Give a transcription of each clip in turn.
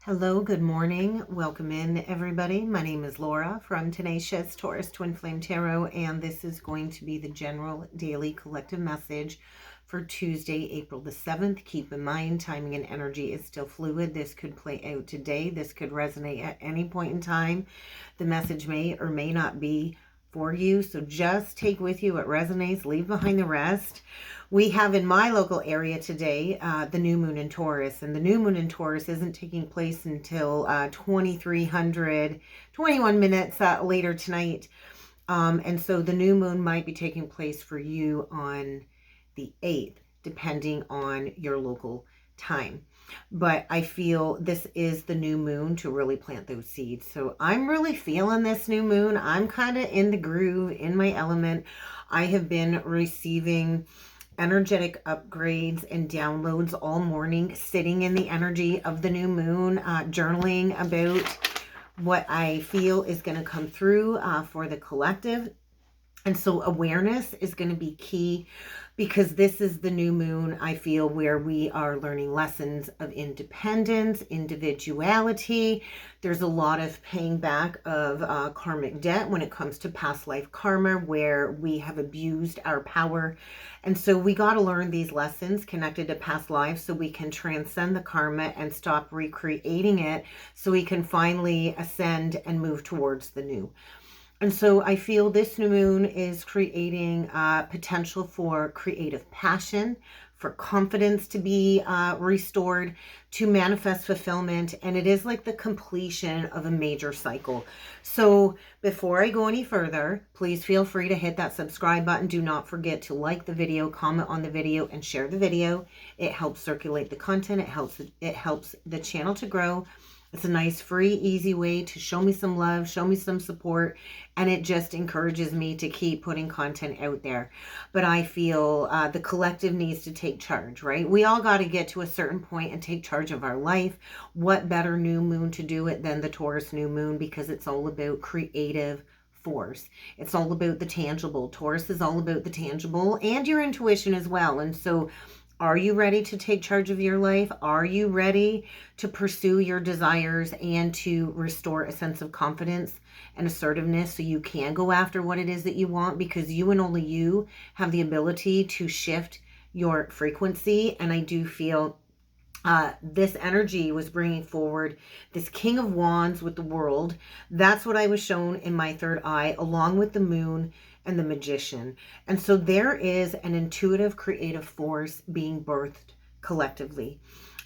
Hello, good morning. Welcome in, everybody. My name is Laura from Tenacious Taurus Twin Flame Tarot, and this is going to be the general daily collective message for Tuesday, April the 7th. Keep in mind, timing and energy is still fluid. This could play out today. This could resonate at any point in time. The message may or may not be for you, so just take with you what resonates, leave behind the rest. We have in my local area today the new moon in Taurus, and the new moon in Taurus isn't taking place until 2300, 21 minutes later tonight. And so the new moon might be taking place for you on the 8th, depending on your local time. But I feel this is the new moon to really plant those seeds. So I'm really feeling this new moon. I'm kind of in the groove, in my element. I have been receiving energetic upgrades and downloads all morning, sitting in the energy of the new moon, journaling about what I feel is going to come through for the collective. And so awareness is going to be key, because this is the new moon, I feel, where we are learning lessons of independence, individuality. There's a lot of paying back of karmic debt when it comes to past life karma, where we have abused our power. And so we got to learn these lessons connected to past lives so we can transcend the karma and stop recreating it, so we can finally ascend and move towards the new. And so I feel this new moon is creating potential for creative passion, for confidence to be restored, to manifest fulfillment. And it is like the completion of a major cycle. So before I go any further, please feel free to hit that subscribe button. Do not forget to like the video, comment on the video, and share the video. It helps circulate the content. It helps the channel to grow. It's a nice, free, easy way to show me some love, show me some support, and it just encourages me to keep putting content out there. But I feel the collective needs to take charge, right? We all got to get to a certain point and take charge of our life. What better new moon to do it than the Taurus new moon, because it's all about creative force. It's all about the tangible. Taurus is all about the tangible and your intuition as well. And so are you ready to take charge of your life? Are you ready to pursue your desires and to restore a sense of confidence and assertiveness so you can go after what it is that you want? Because you and only you have the ability to shift your frequency. And I do feel this energy was bringing forward this King of Wands with the World. That's what I was shown in my third eye, along with the moon and the Magician. And so there is an intuitive creative force being birthed collectively.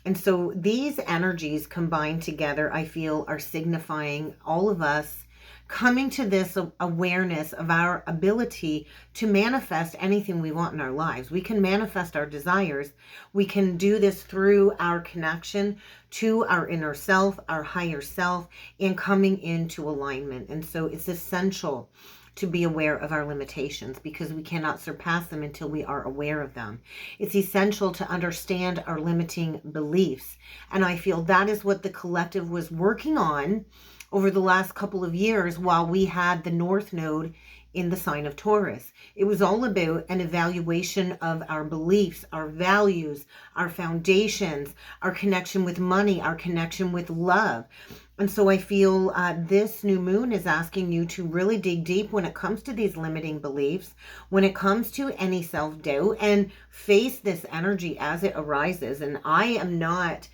And so these energies combined together, I feel, are signifying all of us coming to this awareness of our ability to manifest anything we want in our lives. We can manifest our desires. We can do this through our connection to our inner self, our higher self, and coming into alignment. And so it's essential to be aware of our limitations, because we cannot surpass them until we are aware of them. It's essential to understand our limiting beliefs. And I feel that is what the collective was working on over the last couple of years while we had the North Node in the sign of Taurus. It was all about an evaluation of our beliefs, our values, our foundations, our connection with money, our connection with love. And so I feel this new moon is asking you to really dig deep when it comes to these limiting beliefs, when it comes to any self-doubt, and face this energy as it arises. And I am not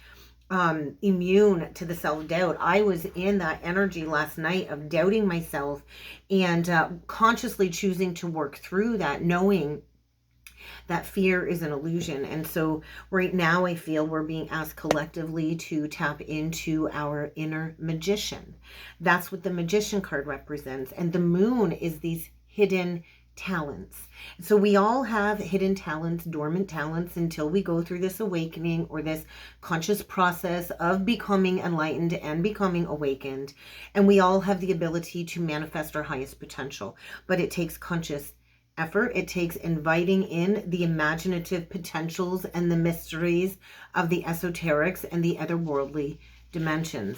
immune to the self-doubt. I was in that energy last night of doubting myself and consciously choosing to work through that, knowing that fear is an illusion. And so right now I feel we're being asked collectively to tap into our inner magician. That's what the Magician card represents. And the moon is these hidden talents. So we all have hidden talents, dormant talents, until we go through this awakening or this conscious process of becoming enlightened and becoming awakened. And we all have the ability to manifest our highest potential, but it takes conscious effort. It takes inviting in the imaginative potentials and the mysteries of the esoterics and the otherworldly dimensions.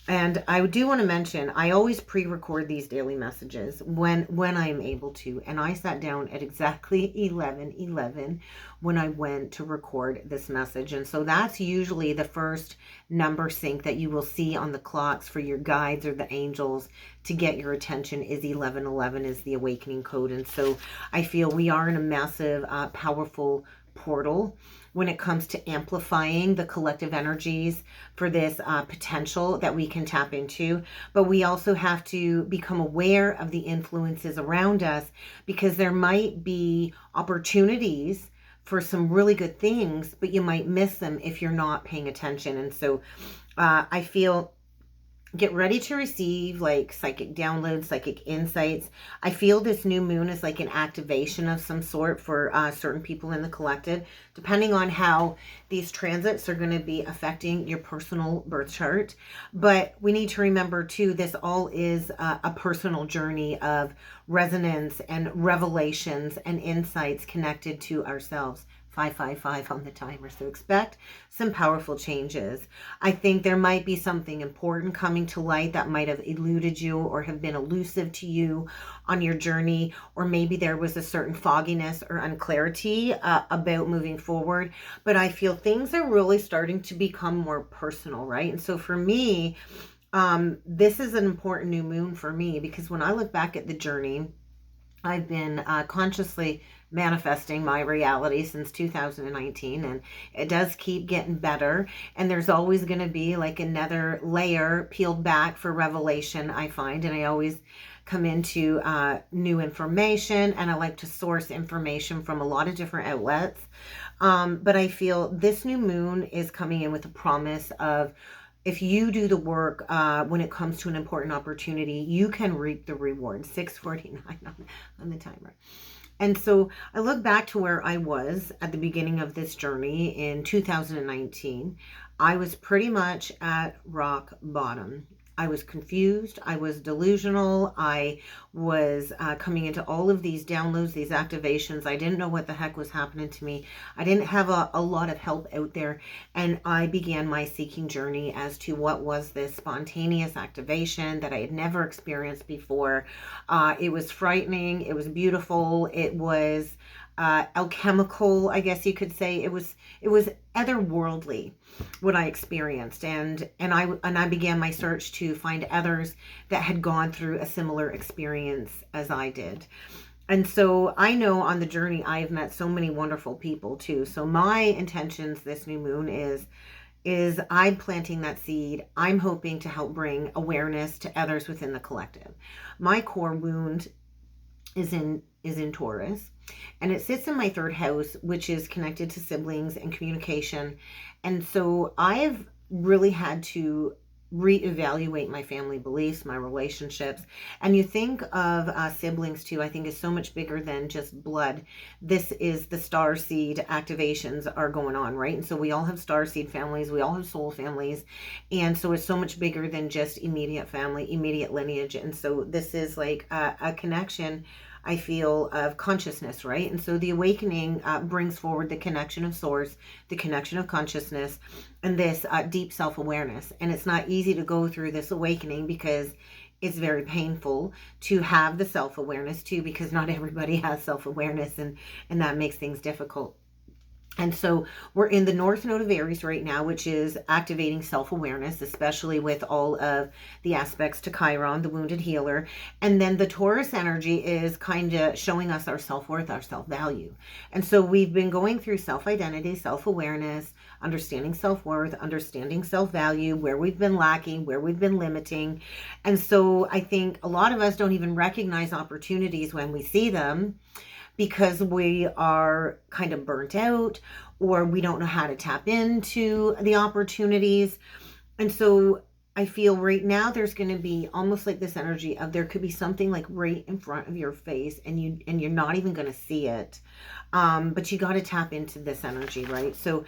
And I do want to mention, I always pre-record these daily messages when I'm able to. And I sat down at exactly 11:11 when I went to record this message. And so that's usually the first number sync that you will see on the clocks for your guides or the angels to get your attention is 11:11 is the awakening code. And so I feel we are in a massive, powerful portal when it comes to amplifying the collective energies for this potential that we can tap into. But we also have to become aware of the influences around us, because there might be opportunities for some really good things, but you might miss them if you're not paying attention. And so I feel, get ready to receive like psychic downloads, psychic insights. I feel this new moon is like an activation of some sort for certain people in the collective, depending on how these transits are going to be affecting your personal birth chart. But we need to remember too, this all is a personal journey of resonance and revelations and insights connected to ourselves. 555 on the timer. So expect some powerful changes. I think there might be something important coming to light that might have eluded you or have been elusive to you on your journey, or maybe there was a certain fogginess or unclarity about moving forward. But I feel things are really starting to become more personal, right? And so for me, this is an important new moon for me, because when I look back at the journey, I've been consciously manifesting my reality since 2019, and it does keep getting better, and there's always going to be like another layer peeled back for revelation, I find. And I always come into new information, and I like to source information from a lot of different outlets, but I feel this new moon is coming in with a promise of, if you do the work when it comes to an important opportunity, you can reap the reward. 6:49 on the timer. And so I look back to where I was at the beginning of this journey in 2019. I was pretty much at rock bottom. I was confused. I was delusional. I was coming into all of these downloads, these activations. I didn't know what the heck was happening to me. I didn't have a lot of help out there. And I began my seeking journey as to what was this spontaneous activation that I had never experienced before. It was frightening. It was beautiful. It was alchemical, I guess you could say. It was otherworldly what I experienced, and I began my search to find others that had gone through a similar experience as I did. And so I know on the journey I have met so many wonderful people too. So my intentions this new moon is I'm planting that seed. I'm hoping to help bring awareness to others within the collective. My core wound is in Taurus, and it sits in my third house, which is connected to siblings and communication. And so I've really had to reevaluate my family beliefs, my relationships. And you think of siblings too, I think is so much bigger than just blood. This is the star seed activations are going on, right? And so we all have star seed families, we all have soul families, and so it's so much bigger than just immediate family, immediate lineage. And so this is like a connection, I feel, of consciousness, right? And so the awakening brings forward the connection of source, the connection of consciousness, and this deep self-awareness. And it's not easy to go through this awakening, because it's very painful to have the self-awareness too, because not everybody has self-awareness, and that makes things difficult. And so we're in the North Node of Aries right now, which is activating self-awareness, especially with all of the aspects to Chiron, the wounded healer. And then the Taurus energy is kind of showing us our self-worth, our self-value. And so we've been going through self-identity, self-awareness, understanding self-worth, understanding self-value, where we've been lacking, where we've been limiting. And so I think a lot of us don't even recognize opportunities when we see them, because we are kind of burnt out, or we don't know how to tap into the opportunities. And so I feel right now there's going to be almost like this energy of, there could be something like right in front of your face, and you're not even going to see it. But you got to tap into this energy, right? So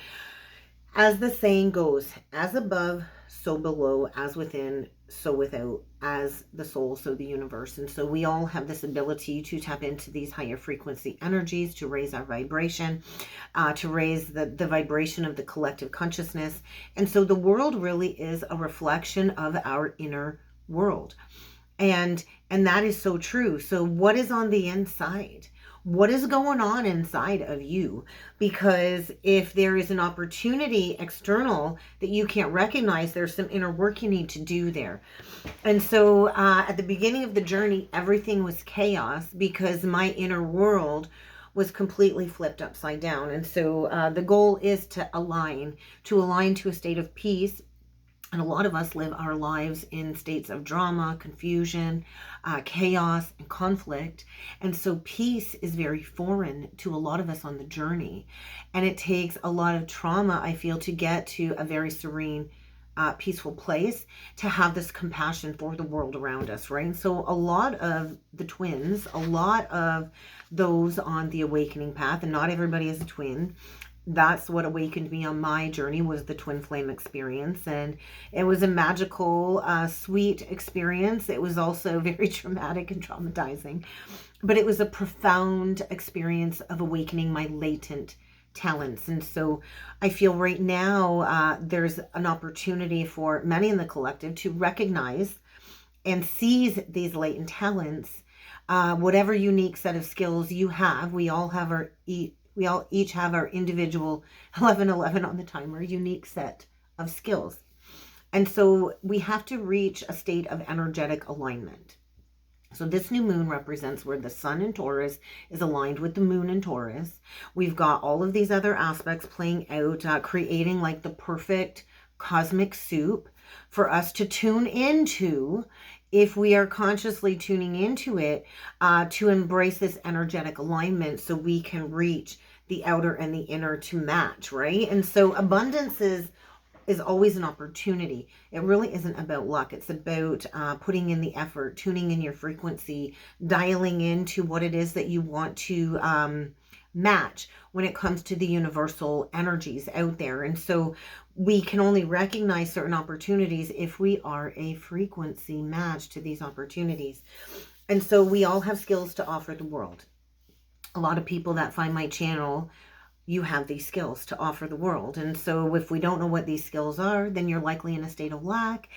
as the saying goes, as above, so below, as within, so without, as the soul, so the universe. And so we all have this ability to tap into these higher frequency energies, to raise our vibration, to raise the vibration of the collective consciousness. And so the world really is a reflection of our inner world. And that is so true. So what is on the inside? What is going on inside of you? Because if there is an opportunity external that you can't recognize, there's some inner work you need to do there. And so at the beginning of the journey, everything was chaos because my inner world was completely flipped upside down. And so the goal is to align to a state of peace. And a lot of us live our lives in states of drama, confusion, chaos, and conflict. And so peace is very foreign to a lot of us on the journey. And it takes a lot of trauma, I feel, to get to a very serene, peaceful place, to have this compassion for the world around us, right? And so a lot of the twins, a lot of those on the awakening path, and not everybody is a twin, that's what awakened me on my journey, was the twin flame experience. And it was a magical, sweet experience. It was also very traumatic and traumatizing, but it was a profound experience of awakening my latent talents. And so I feel right now there's an opportunity for many in the collective to recognize and seize these latent talents. Whatever unique set of skills you have, we all each have our individual 1111 on the timer, unique set of skills. And so we have to reach a state of energetic alignment. So this new moon represents where the sun in Taurus is aligned with the moon in Taurus. We've got all of these other aspects playing out, creating like the perfect cosmic soup for us to tune into, if we are consciously tuning into it, to embrace this energetic alignment so we can reach the outer and the inner to match, right? And so abundance is always an opportunity. It really isn't about luck. It's about putting in the effort, tuning in your frequency, dialing into what it is that you want to match when it comes to the universal energies out there. And so we can only recognize certain opportunities if we are a frequency match to these opportunities. And so we all have skills to offer the world. A lot of people that find my channel, you have these skills to offer the world. And so if we don't know what these skills are, then you're likely in a state of lack.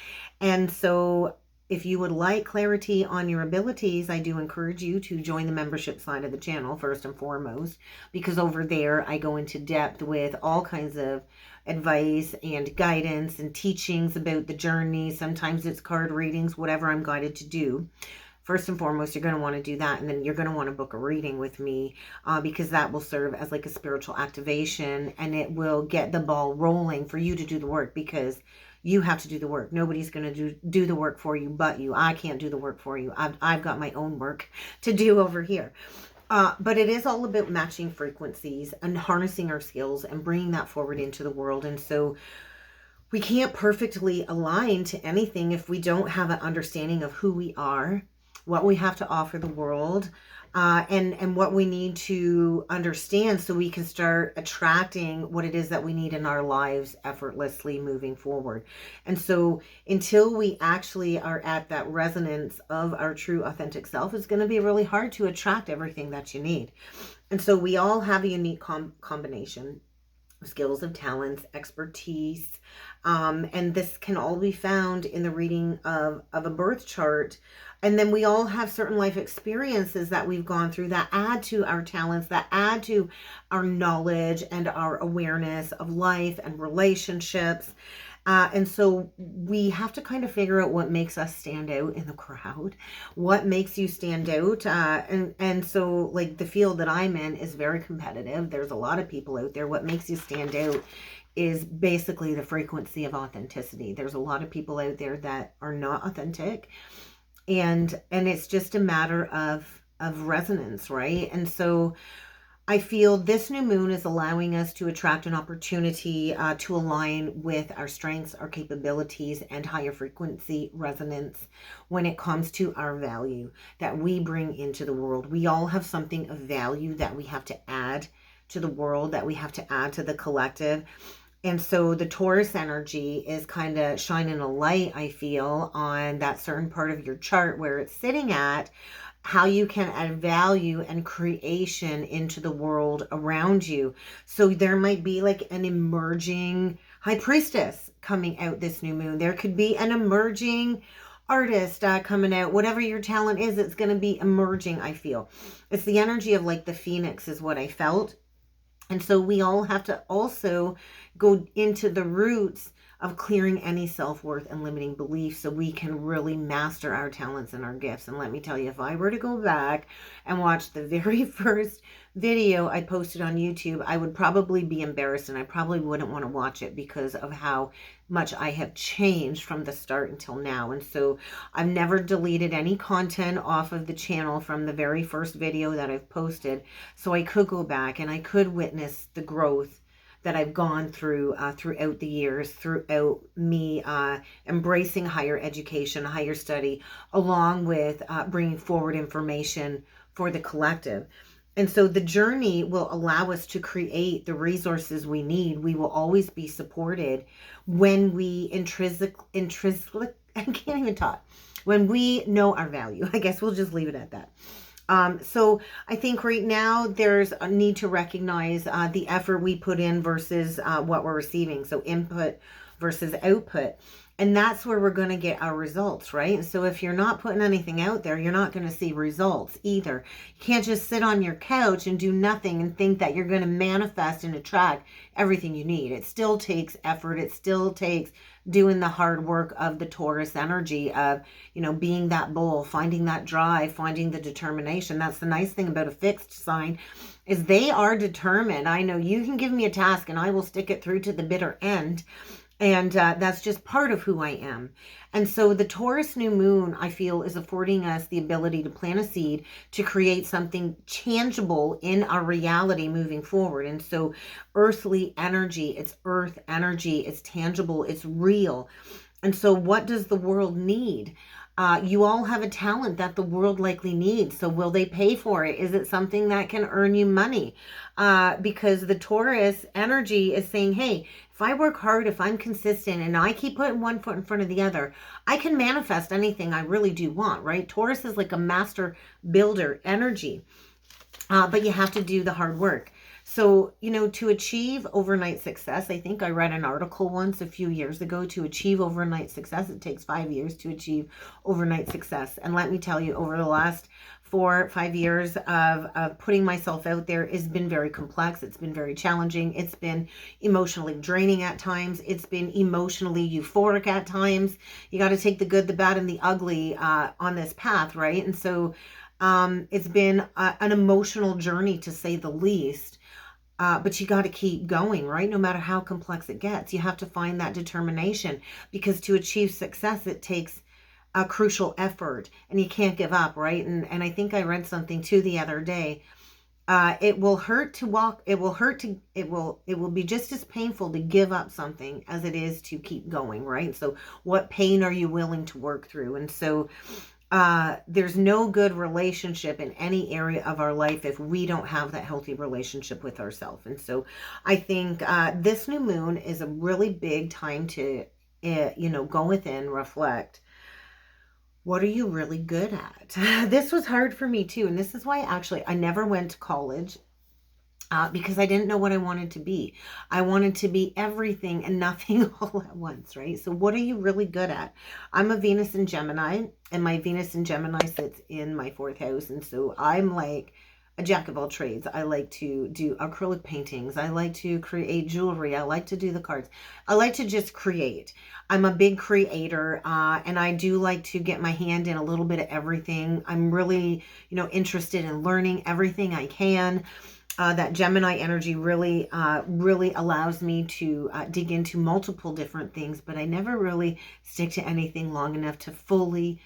And so if you would like clarity on your abilities, I do encourage you to join the membership side of the channel first and foremost, because over there I go into depth with all kinds of advice and guidance and teachings about the journey. Sometimes it's card readings, whatever I'm guided to do. First and foremost, you're going to want to do that, and then you're going to want to book a reading with me, because that will serve as like a spiritual activation, and it will get the ball rolling for you to do the work, because you have to do the work. Nobody's going to do the work for you but you. I can't do the work for you. I've got my own work to do over here. But it is all about matching frequencies and harnessing our skills and bringing that forward into the world. And so we can't perfectly align to anything if we don't have an understanding of who we are, what we have to offer the world, and what we need to understand so we can start attracting what it is that we need in our lives effortlessly moving forward. And so until we actually are at that resonance of our true authentic self, it's going to be really hard to attract everything that you need. And so we all have a unique combination of skills, of talents, expertise, and this can all be found in the reading of a birth chart. And then we all have certain life experiences that we've gone through that add to our talents, that add to our knowledge and our awareness of life and relationships. And so we have to kind of figure out what makes us stand out in the crowd, what makes you stand out. And so like the field that I'm in is very competitive. There's a lot of people out there. What makes you stand out is basically the frequency of authenticity. There's a lot of people out there that are not authentic. And it's just a matter of resonance, right? And so I feel this new moon is allowing us to attract an opportunity to align with our strengths, our capabilities, and higher frequency resonance when it comes to our value that we bring into the world. We all have something of value that we have to add to the world, that we have to add to the collective. And so the Taurus energy is kind of shining a light, I feel, on that certain part of your chart where it's sitting at, how you can add value and creation into the world around you. So there might be like an emerging high priestess coming out this new moon. There could be an emerging artist coming out. Whatever your talent is, it's going to be emerging, I feel. It's the energy of like the phoenix is what I felt. And so we all have to also go into the roots of clearing any self-worth and limiting beliefs so we can really master our talents and our gifts. And let me tell you, if I were to go back and watch the very first video I posted on YouTube, I would probably be embarrassed and I probably wouldn't want to watch it because of how much I have changed from the start until now. And so I've never deleted any content off of the channel from the very first video that I've posted. So I could go back and I could witness the growth that I've gone through throughout the years, throughout me embracing higher education, higher study, along with bringing forward information for the collective. And so the journey will allow us to create the resources we need. We will always be supported when we intrinsic, I can't even talk, when we know our value. I guess we'll just leave it at that. So I think right now there's a need to recognize the effort we put in versus what we're receiving. So input versus output. And that's where we're going to get our results, right? And so if you're not putting anything out there, you're not going to see results either. You can't just sit on your couch and do nothing and think that you're going to manifest and attract everything you need. It still takes effort. It still takes doing the hard work of the Taurus energy of, being that bull, finding that drive, finding the determination. That's the nice thing about a fixed sign is they are determined. I know you can give me a task and I will stick it through to the bitter end. And that's just part of who I am. And so the Taurus new moon, I feel, is affording us the ability to plant a seed to create something tangible in our reality moving forward. And so earthly energy, it's earth energy, it's tangible, it's real. And so what does the world need? You all have a talent that the world likely needs. So will they pay for it? Is it something that can earn you money? Because the Taurus energy is saying, hey, if I work hard, if I'm consistent and I keep putting one foot in front of the other, I can manifest anything I really do want, right? Taurus is like a master builder energy, but you have to do the hard work. So, to achieve overnight success, I think I read an article once a few years ago, to achieve overnight success, it takes 5 years to achieve overnight success. And let me tell you, over the last 4 or 5 years of putting myself out there has been very complex. It's been very challenging. It's been emotionally draining at times. It's been emotionally euphoric at times. You got to take the good, the bad, and the ugly on this path, right? And so it's been an emotional journey, to say the least. But you got to keep going, right? No matter how complex it gets, you have to find that determination, because to achieve success, it takes a crucial effort and you can't give up, right? And I think I read something too the other day. It will hurt to walk. It will be just as painful to give up something as it is to keep going, right? So what pain are you willing to work through? And so there's no good relationship in any area of our life if we don't have that healthy relationship with ourselves. And so I think this new moon is a really big time to, go within, reflect. What are you really good at? This was hard for me too. And this is why I never went to college. Because I didn't know what I wanted to be. I wanted to be everything and nothing all at once, right? So what are you really good at? I'm a Venus in Gemini, and my Venus in Gemini sits in my 4th house. And so I'm like a jack of all trades. I like to do acrylic paintings. I like to create jewelry. I like to do the cards. I like to just create. I'm a big creator, and I do like to get my hand in a little bit of everything. I'm really, interested in learning everything I can. That Gemini energy really allows me to dig into multiple different things, but I never really stick to anything long enough to fully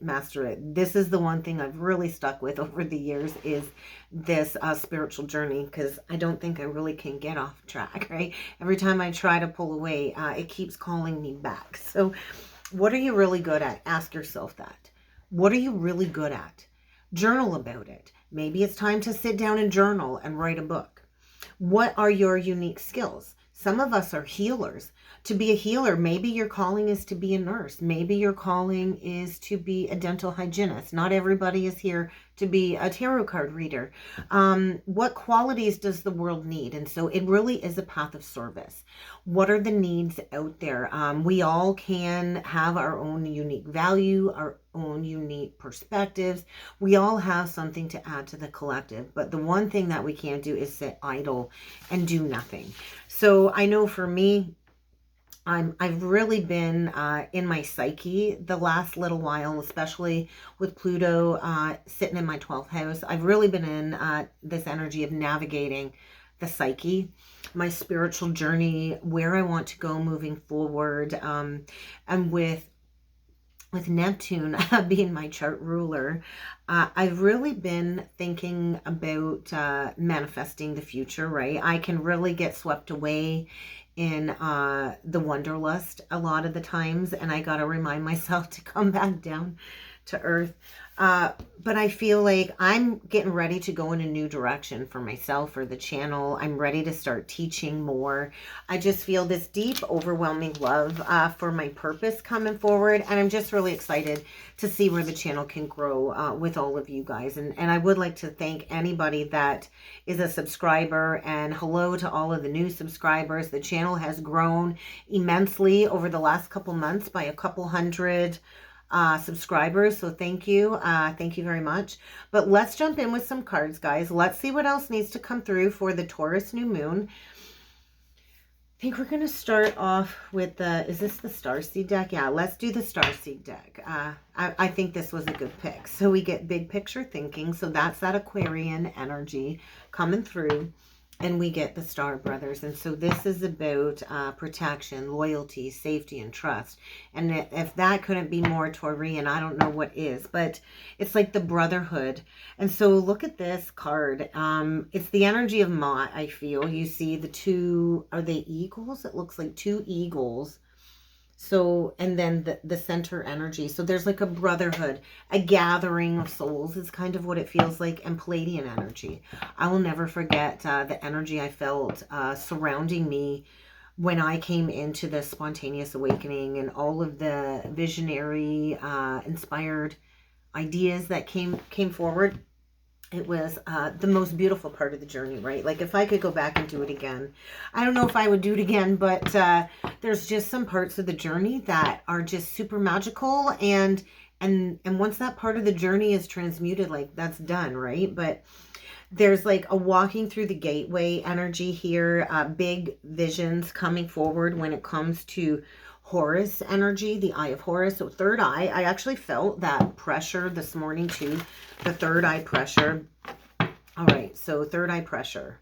master it. This is the one thing I've really stuck with over the years, is this spiritual journey, because I don't think I really can get off track, right? Every time I try to pull away, it keeps calling me back. So what are you really good at? Ask yourself that. What are you really good at? Journal about it. Maybe it's time to sit down and journal and write a book. What are your unique skills? Some of us are healers. To be a healer, maybe your calling is to be a nurse. Maybe your calling is to be a dental hygienist. Not everybody is here to be a tarot card reader. What qualities does the world need? And so it really is a path of service. What are the needs out there? We all can have our own unique value, our own unique perspectives. We all have something to add to the collective. But the one thing that we can't do is sit idle and do nothing. So I know for me, I've really been in my psyche the last little while, especially with Pluto sitting in my 12th house. I've really been in this energy of navigating the psyche, my spiritual journey, where I want to go moving forward. And with Neptune being my chart ruler, I've really been thinking about manifesting the future, right? I can really get swept away in the wanderlust a lot of the times, and I got to remind myself to come back down to earth. But I feel like I'm getting ready to go in a new direction for myself or the channel. I'm ready to start teaching more. I just feel this deep, overwhelming love for my purpose coming forward. And I'm just really excited to see where the channel can grow with all of you guys. And I would like to thank anybody that is a subscriber, and hello to all of the new subscribers. The channel has grown immensely over the last couple months by a couple hundred subscribers, so thank you very much. But let's jump in with some cards, guys. Let's see what else needs to come through for the Taurus new moon. I think we're going to start off with the, is this the Starseed deck? Yeah, let's do the Starseed deck. I think this was a good pick. So we get big picture thinking, so that's that Aquarian energy coming through. And we get the Star Brothers. And so this is about protection, loyalty, safety, and trust. And if that couldn't be more Taurian, I don't know what is. But it's like the brotherhood. And so look at this card. It's the energy of Ma, I feel. You see the two, are they eagles? It looks like two eagles. So, and then the center energy. So there's like a brotherhood, a gathering of souls is kind of what it feels like. And Palladian energy. I will never forget the energy I felt surrounding me when I came into the spontaneous awakening, and all of the visionary, inspired ideas that came forward. It was the most beautiful part of the journey, right? Like if I could go back and do it again, I don't know if I would do it again, but there's just some parts of the journey that are just super magical. And once that part of the journey is transmuted, like that's done, right? But there's like a walking through the gateway energy here, big visions coming forward when it comes to Horus energy, the eye of Horus. So third eye, I actually felt that pressure this morning too, the third eye pressure. All right, so third eye pressure,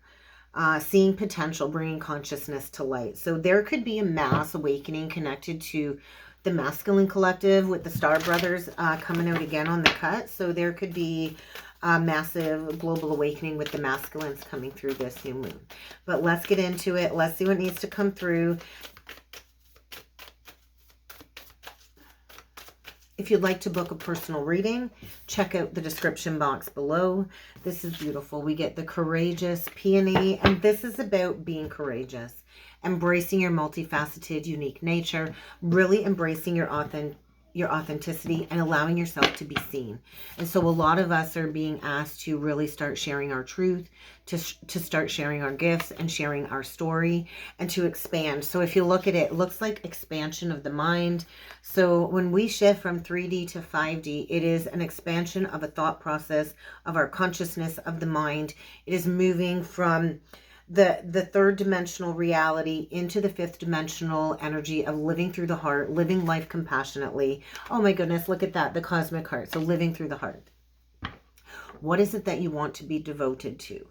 seeing potential, bringing consciousness to light. So there could be a mass awakening connected to the masculine collective with the Star Brothers coming out again on the cut. So there could be a massive global awakening with the masculines coming through this new moon. But let's get into it. Let's see what needs to come through. If you'd like to book a personal reading, check out the description box below. This is beautiful. We get the courageous peony, and this is about being courageous, embracing your multifaceted, unique nature, really embracing your authenticity and allowing yourself to be seen. And so a lot of us are being asked to really start sharing our truth, to start sharing our gifts and sharing our story, and to expand. So if you look at it, it looks like expansion of the mind. So when we shift from 3D to 5D, it is an expansion of a thought process, of our consciousness, of the mind. It is moving from the third dimensional reality into the fifth dimensional energy of living through the heart, living life compassionately. Oh my goodness, look at that, the cosmic heart. So living through the heart. What is it that you want to be devoted to?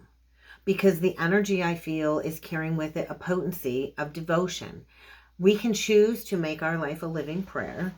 Because the energy I feel is carrying with it a potency of devotion. We can choose to make our life a living prayer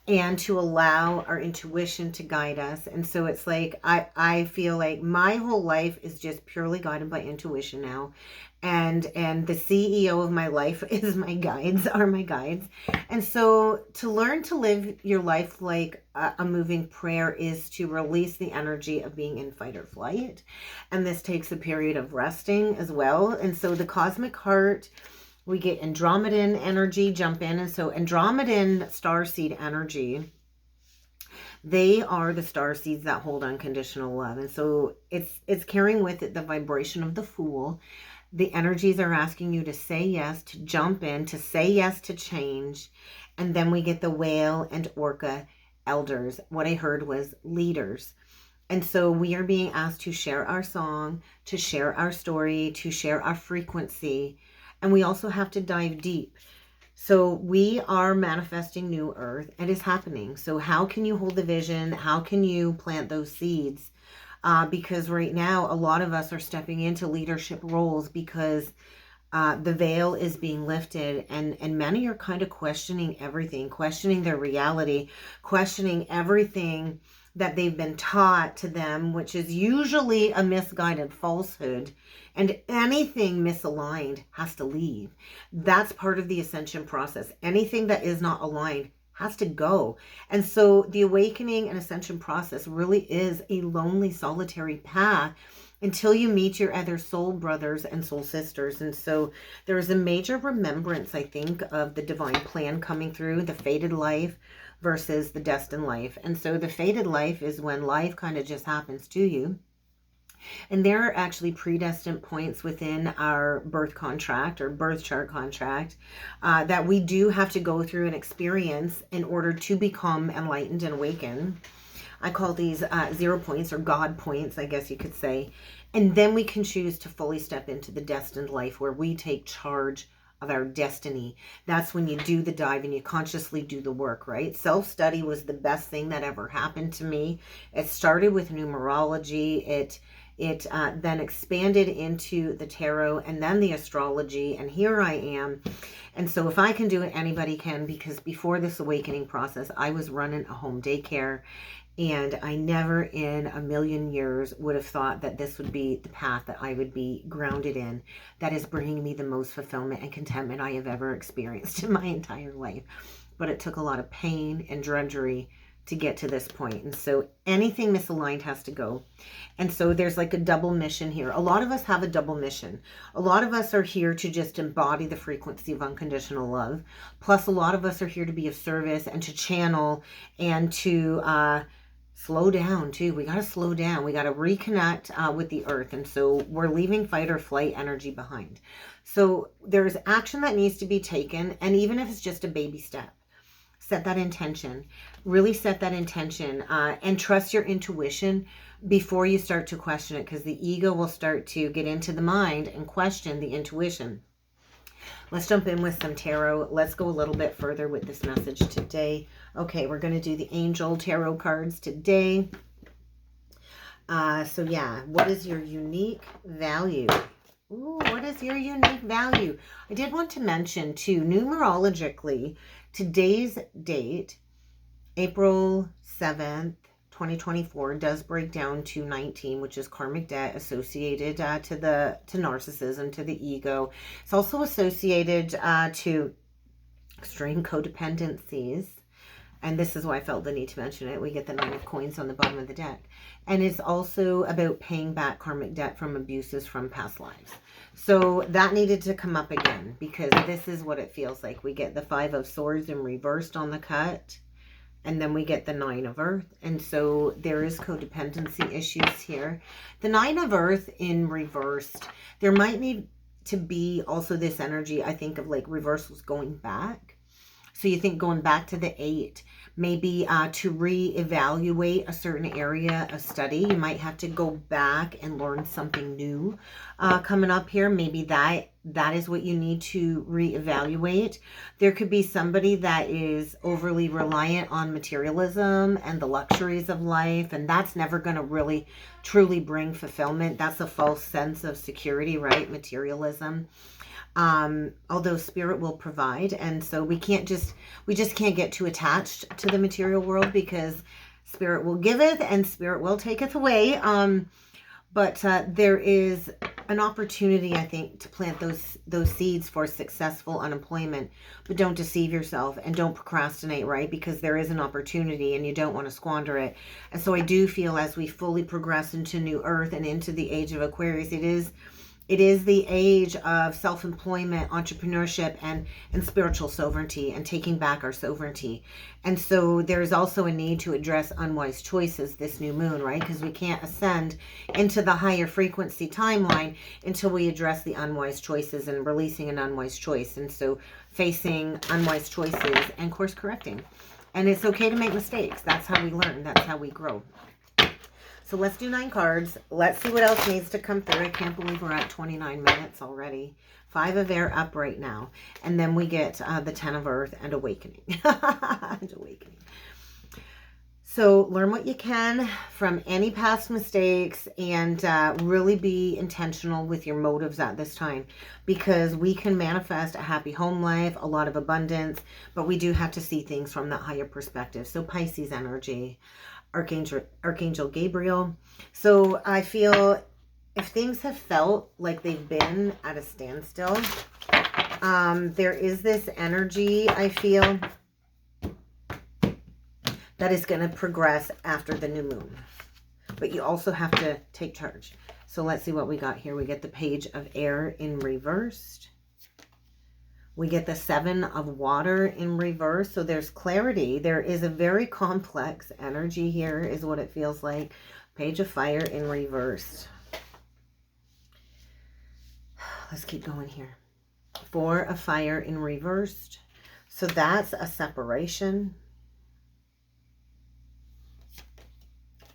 and to allow our intuition to guide us. And so it's like, I feel like my whole life is just purely guided by intuition now. And the CEO of my life is my guides, are my guides. And so to learn to live your life like a moving prayer is to release the energy of being in fight or flight. And this takes a period of resting as well. And so the cosmic heart We get Andromedan energy jump in. And so Andromedan starseed energy, they are the star seeds that hold unconditional love. And so it's carrying with it the vibration of the Fool. The energies are asking you to say yes, to jump in, to say yes to change. And then we get the Whale and Orca elders. What I heard was leaders. And so we are being asked to share our song, to share our story, to share our frequency. And we also have to dive deep. So we are manifesting new earth. It is happening. So how can you hold the vision? How can you plant those seeds? Because right now, a lot of us are stepping into leadership roles because the veil is being lifted, and many are kind of questioning everything, questioning their reality, questioning everything that they've been taught to them, which is usually a misguided falsehood, and anything misaligned has to leave. That's part of the ascension process. Anything that is not aligned has to go. And so the awakening and ascension process really is a lonely, solitary path until you meet your other soul brothers and soul sisters. And so there is a major remembrance, I think, of the divine plan coming through, the fated life versus the destined life. And so the fated life is when life kind of just happens to you. And there are actually predestined points within our birth contract or birth chart contract that we do have to go through and experience in order to become enlightened and awakened. I call these 0 points, or God points, I guess you could say. And then we can choose to fully step into the destined life where we take charge of our destiny. That's when you do the dive and you consciously do the work, right? Self-study was the best thing that ever happened to me. It started with numerology. It then expanded into the tarot and then the astrology. And here I am. And so if I can do it, anybody can, because before this awakening process, I was running a home daycare. And I never in a million years would have thought that this would be the path that I would be grounded in, that is bringing me the most fulfillment and contentment I have ever experienced in my entire life. But it took a lot of pain and drudgery to get to this point. And so anything misaligned has to go. And so there's like a double mission here. A lot of us have a double mission. A lot of us are here to just embody the frequency of unconditional love. Plus, a lot of us are here to be of service and to channel and to slow down too. We got to slow down. We got to reconnect with the earth. And so we're leaving fight or flight energy behind. So there's action that needs to be taken. And even if it's just a baby step, set that intention, really set that intention, and trust your intuition before you start to question it, because the ego will start to get into the mind and question the intuition. Let's jump in with some tarot. Let's go a little bit further with this message today. Okay, we're going to do the angel tarot cards today. So yeah, what is your unique value? Ooh, what is your unique value? I did want to mention too, numerologically, today's date, April 7th, 2024, does break down to 19, which is karmic debt associated to narcissism, to the ego. It's also associated to extreme codependencies. And this is why I felt the need to mention it. We get the 9 of coins on the bottom of the deck. And it's also about paying back karmic debt from abuses from past lives. So that needed to come up again, because this is what it feels like. We get the 5 of swords in reversed on the cut. And then we get the 9 of earth. And so there is codependency issues here. The 9 of earth in reversed, there might need to be also this energy, I think, of like reversals going back. So you think going back to the 8, maybe to reevaluate a certain area of study. You might have to go back and learn something new coming up here. Maybe that is what you need to reevaluate. There could be somebody that is overly reliant on materialism and the luxuries of life, and that's never going to really truly bring fulfillment. That's a false sense of security, right? Materialism. Although spirit will provide. And so we just can't get too attached to the material world, because spirit will giveth and spirit will taketh away. But there is an opportunity, I think, to plant those seeds for successful unemployment. But don't deceive yourself and don't procrastinate, right? Because there is an opportunity and you don't want to squander it. And so I do feel as we fully progress into New Earth and into the age of Aquarius, it is It is the age of self-employment, entrepreneurship, and spiritual sovereignty, and taking back our sovereignty. And so there's also a need to address unwise choices this new moon, right? Because we can't ascend into the higher frequency timeline until we address the unwise choices and releasing an unwise choice. And so facing unwise choices and course correcting. And it's okay to make mistakes. That's how we learn. That's how we grow. So let's do 9 cards. Let's see what else needs to come through. I can't believe we're at 29 minutes already. 5 of air up right now. And then we get the 10 of earth and awakening. And awakening. So learn what you can from any past mistakes and really be intentional with your motives at this time, because we can manifest a happy home life, a lot of abundance, but we do have to see things from that higher perspective. So Pisces energy. Archangel Gabriel. So I feel if things have felt like they've been at a standstill, there is this energy, I feel, that is going to progress after the new moon. But you also have to take charge. So let's see what we got here. We get the Page of Air in reversed. We get the 7 of water in reverse. So there's clarity. There is a very complex energy here is what it feels like. Page of fire in reverse. Let's keep going here. 4 of fire in reversed. So that's a separation.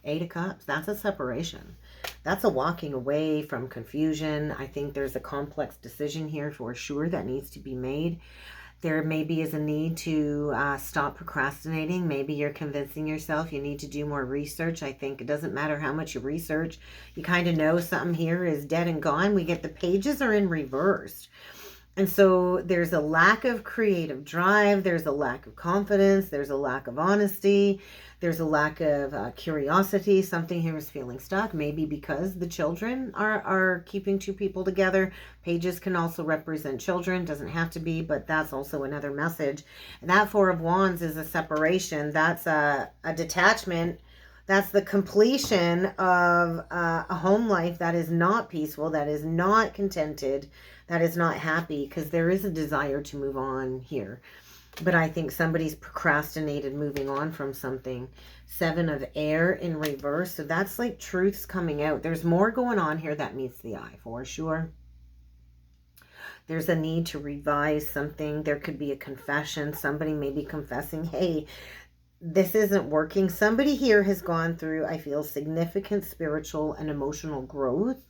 8 of cups. That's a separation. That's a walking away from confusion. I think there's a complex decision here for sure that needs to be made. There maybe is a need to stop procrastinating. Maybe you're convincing yourself you need to do more research. I think it doesn't matter how much you research. You kind of know something here is dead and gone. We get the pages are in reverse. And so there's a lack of creative drive. There's a lack of confidence. There's a lack of honesty. There's a lack of curiosity. Something here is feeling stuck, maybe because the children are keeping 2 people together. Pages can also represent children. Doesn't have to be, but that's also another message. And that 4 of Wands is a separation. That's a detachment. That's the completion of a home life that is not peaceful, that is not contented, that is not happy, because there is a desire to move on here. But I think somebody's procrastinated moving on from something. 7 of air in reverse. So that's like truths coming out. There's more going on here that meets the eye for sure. There's a need to revise something. There could be a confession. Somebody may be confessing, hey, this isn't working. Somebody here has gone through, I feel, significant spiritual and emotional growth.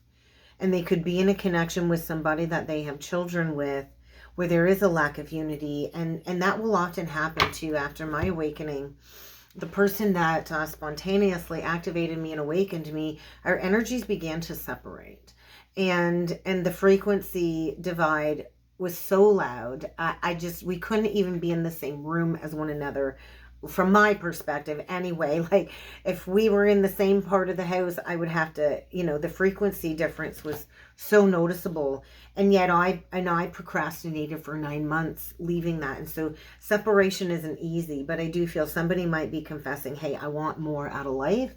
And they could be in a connection with somebody that they have children with, where there is a lack of unity, and that will often happen too after my awakening. The person that spontaneously activated me and awakened me, our energies began to separate, and the frequency divide was so loud. We couldn't even be in the same room as one another. From my perspective anyway, like if we were in the same part of the house, I would have to, the frequency difference was so noticeable. And yet I procrastinated for 9 months leaving that. And so separation isn't easy, but I do feel somebody might be confessing, hey, I want more out of life.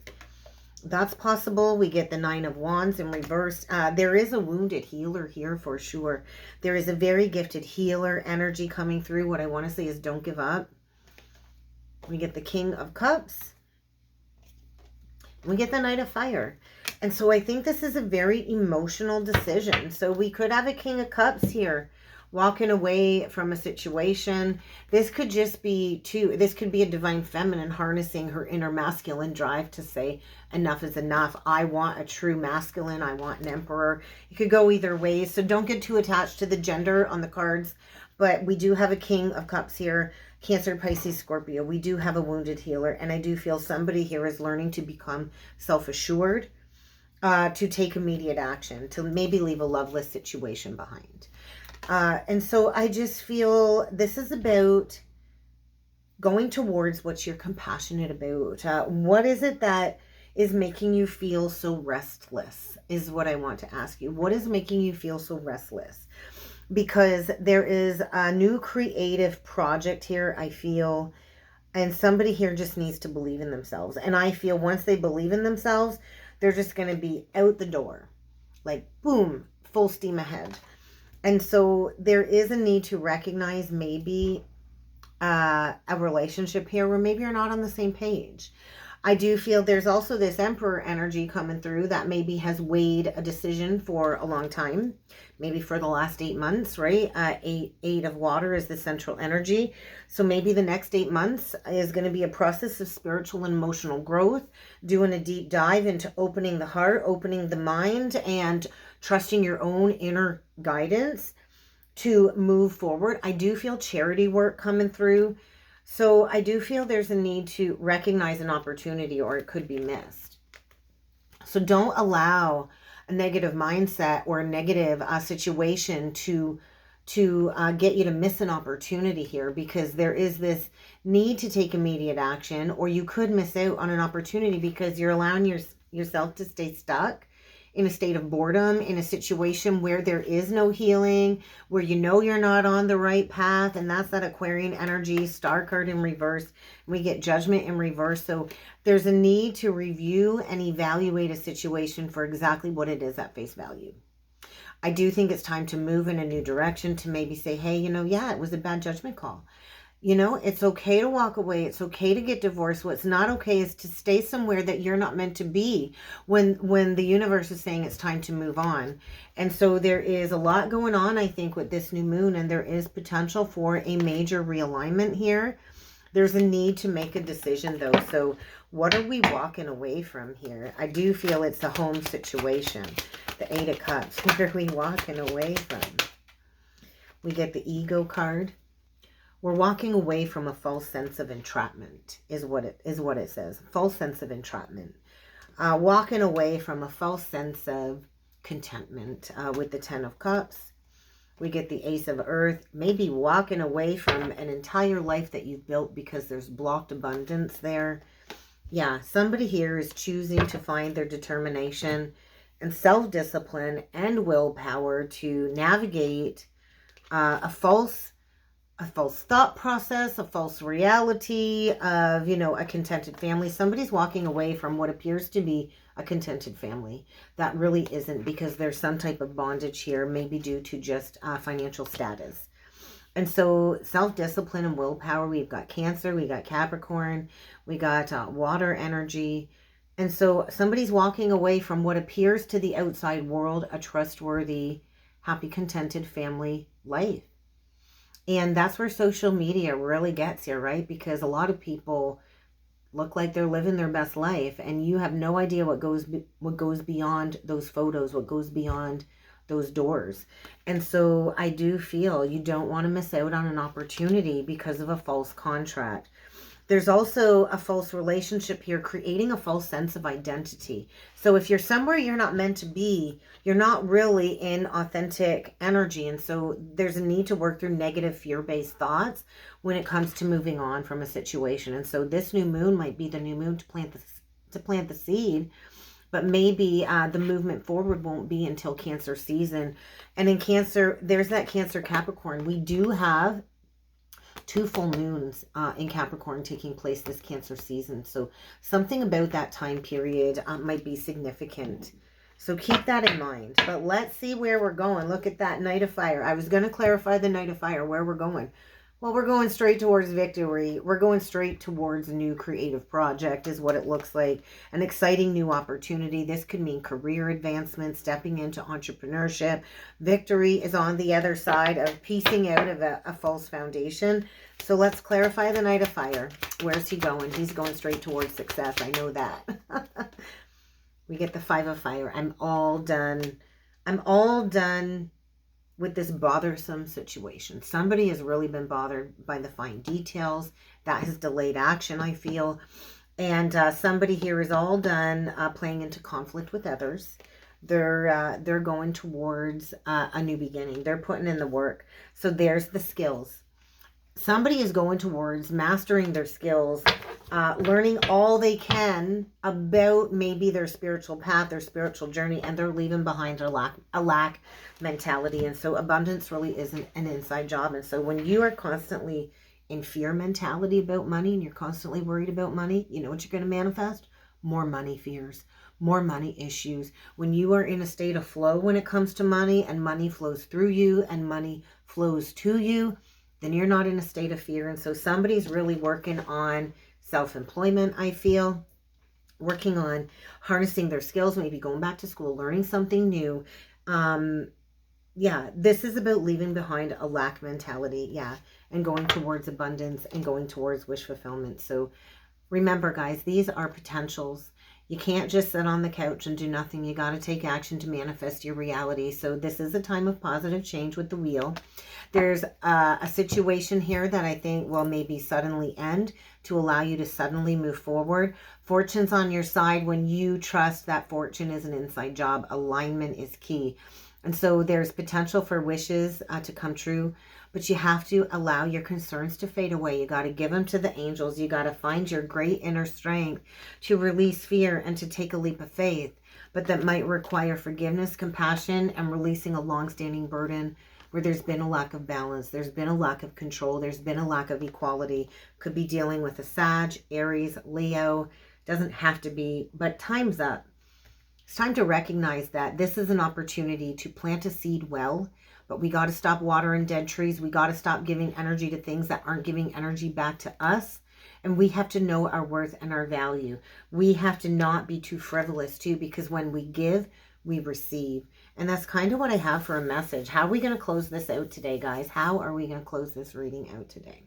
That's possible. We get the 9 of Wands in reverse. There is a wounded healer here for sure. There is a very gifted healer energy coming through. What I want to say is don't give up. We get the King of Cups. We get the Knight of Fire. And so I think this is a very emotional decision. So we could have a King of Cups here walking away from a situation. This could just be this could be a divine feminine harnessing her inner masculine drive to say enough is enough. I want a true masculine. I want an emperor. It could go either way. So don't get too attached to the gender on the cards. But we do have a King of Cups here. Cancer, Pisces, Scorpio. We do have a wounded healer. And I do feel somebody here is learning to become self-assured, to take immediate action, to maybe leave a loveless situation behind. And so I just feel this is about going towards what you're compassionate about. What is it that is making you feel so restless is what I want to ask you. What is making you feel so restless? Because there is a new creative project here, I feel, and somebody here just needs to believe in themselves. And I feel once they believe in themselves, they're just going to be out the door. Like, boom, full steam ahead. And so there is a need to recognize maybe a relationship here where maybe you're not on the same page. I do feel there's also this Emperor energy coming through that maybe has weighed a decision for a long time, maybe for the last 8 months, right? Eight of water is the central energy. So maybe the next 8 months is going to be a process of spiritual and emotional growth, doing a deep dive into opening the heart, opening the mind, and trusting your own inner guidance to move forward. I do feel charity work coming through. So I do feel there's a need to recognize an opportunity, or it could be missed. So don't allow a negative mindset or a negative situation to get you to miss an opportunity here, because there is this need to take immediate action, or you could miss out on an opportunity because you're allowing yourself to stay stuck in a state of boredom, in a situation where there is no healing, where you know you're not on the right path. And that's that Aquarian energy, star card in reverse. We get judgment in reverse. So there's a need to review and evaluate a situation for exactly what it is at face value. I do think it's time to move in a new direction, to maybe say, hey, yeah, it was a bad judgment call. It's okay to walk away. It's okay to get divorced. What's not okay is to stay somewhere that you're not meant to be when the universe is saying it's time to move on. And so there is a lot going on, I think, with this new moon, and there is potential for a major realignment here. There's a need to make a decision, though. So what are we walking away from here? I do feel it's a home situation. The 8 of Cups. What are we walking away from? We get the Ego card. We're walking away from a false sense of entrapment, is what it says. False sense of entrapment. Walking away from a false sense of contentment with the 10 of Cups. We get the Ace of Earth. Maybe walking away from an entire life that you've built because there's blocked abundance there. Yeah, somebody here is choosing to find their determination and self-discipline and willpower to navigate a false thought process, a false reality of, a contented family. Somebody's walking away from what appears to be a contented family that really isn't, because there's some type of bondage here, maybe due to just financial status. And so self-discipline and willpower, we've got Cancer, we got Capricorn, we got water energy. And so somebody's walking away from what appears to the outside world a trustworthy, happy, contented family life. And that's where social media really gets you, right? Because a lot of people look like they're living their best life, and you have no idea what goes beyond those photos, what goes beyond those doors. And so I do feel you don't want to miss out on an opportunity because of a false contract. There's also a false relationship here, creating a false sense of identity. So if you're somewhere you're not meant to be, you're not really in authentic energy. And so there's a need to work through negative fear-based thoughts when it comes to moving on from a situation. And so this new moon might be the new moon to plant the seed, but maybe the movement forward won't be until Cancer season. And in Cancer, there's that Cancer Capricorn. We do have 2 full moons in Capricorn taking place this Cancer season. So something about that time period might be significant. So keep that in mind. But let's see where we're going. Look at that Knight of Fire. I was going to clarify the Knight of Fire, where we're going. Well, we're going straight towards victory. We're going straight towards a new creative project is what it looks like. An exciting new opportunity. This could mean career advancement, stepping into entrepreneurship. Victory is on the other side of piecing out of a false foundation. So let's clarify the Knight of Fire. Where's he going? He's going straight towards success. I know that. We get the 5 of Fire. I'm all done. I'm all done with this bothersome situation. Somebody has really been bothered by the fine details. That has delayed action, I feel. And somebody here is all done playing into conflict with others. They're going towards a new beginning. They're putting in the work. So there's the skills. Somebody is going towards mastering their skills, learning all they can about maybe their spiritual path, their spiritual journey, and they're leaving behind a lack mentality. And so abundance really isn't an inside job. And so when you are constantly in fear mentality about money and you're constantly worried about money, you know what you're going to manifest? More money fears, more money issues. When you are in a state of flow when it comes to money, and money flows through you and money flows to you, then you're not in a state of fear. And so somebody's really working on self-employment, I feel, working on harnessing their skills, maybe going back to school, learning something new. Yeah, this is about leaving behind a lack mentality, yeah, and going towards abundance and going towards wish fulfillment. So remember, guys, these are potentials. You can't just sit on the couch and do nothing. You got to take action to manifest your reality. So this is a time of positive change with the wheel. There's a situation here that I think will maybe suddenly end to allow you to suddenly move forward. Fortune's on your side when you trust that fortune is an inside job. Alignment is key. And so there's potential for wishes to come true, but you have to allow your concerns to fade away. You got to give them to the angels. You got to find your great inner strength to release fear and to take a leap of faith. But that might require forgiveness, compassion, and releasing a long-standing burden where there's been a lack of balance. There's been a lack of control. There's been a lack of equality. Could be dealing with a Sag, Aries, Leo. Doesn't have to be, but time's up. It's time to recognize that this is an opportunity to plant a seed well, but we got to stop watering dead trees. We got to stop giving energy to things that aren't giving energy back to us. And we have to know our worth and our value. We have to not be too frivolous too, because when we give, we receive. And that's kind of what I have for a message. How are we going to close this out today, guys? How are we going to close this reading out today?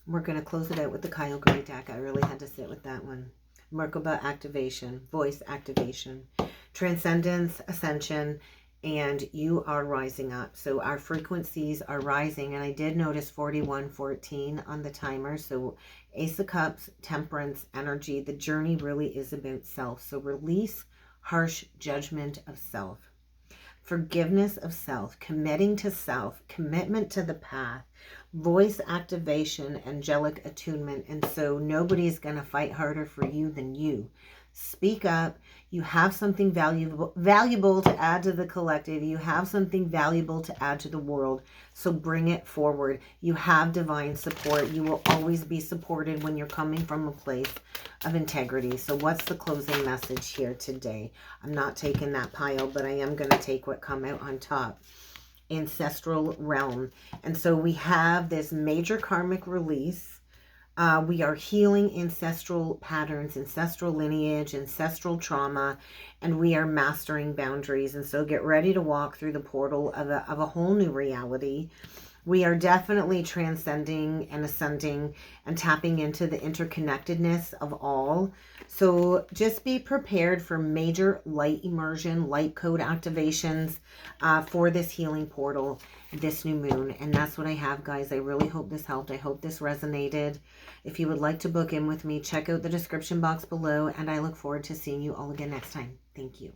We're going to close it out with the Kyle Gray deck. I really had to sit with that one. Merkaba activation, voice activation, transcendence, ascension, and you are rising up. So our frequencies are rising. And I did notice 4114 on the timer. So Ace of Cups, temperance, energy. The journey really is about self. So release harsh judgment of self. Forgiveness of self, committing to self, commitment to the path, voice activation, angelic attunement. And so nobody's going to fight harder for you than you. Speak up. You have something valuable to add to the collective. You have something valuable to add to the world. So bring it forward. You have divine support. You will always be supported when you're coming from a place of integrity. So what's the closing message here today? I'm not taking that pile, but I am going to take what come out on top. Ancestral realm. And so we have this major karmic release. We are healing ancestral patterns, ancestral lineage, ancestral trauma, and we are mastering boundaries. And so get ready to walk through the portal of a whole new reality. We are definitely transcending and ascending and tapping into the interconnectedness of all. So just be prepared for major light immersion, light code activations for this healing portal, this new moon. And that's what I have, guys. I really hope this helped. I hope this resonated. If you would like to book in with me, check out the description box below. And I look forward to seeing you all again next time. Thank you.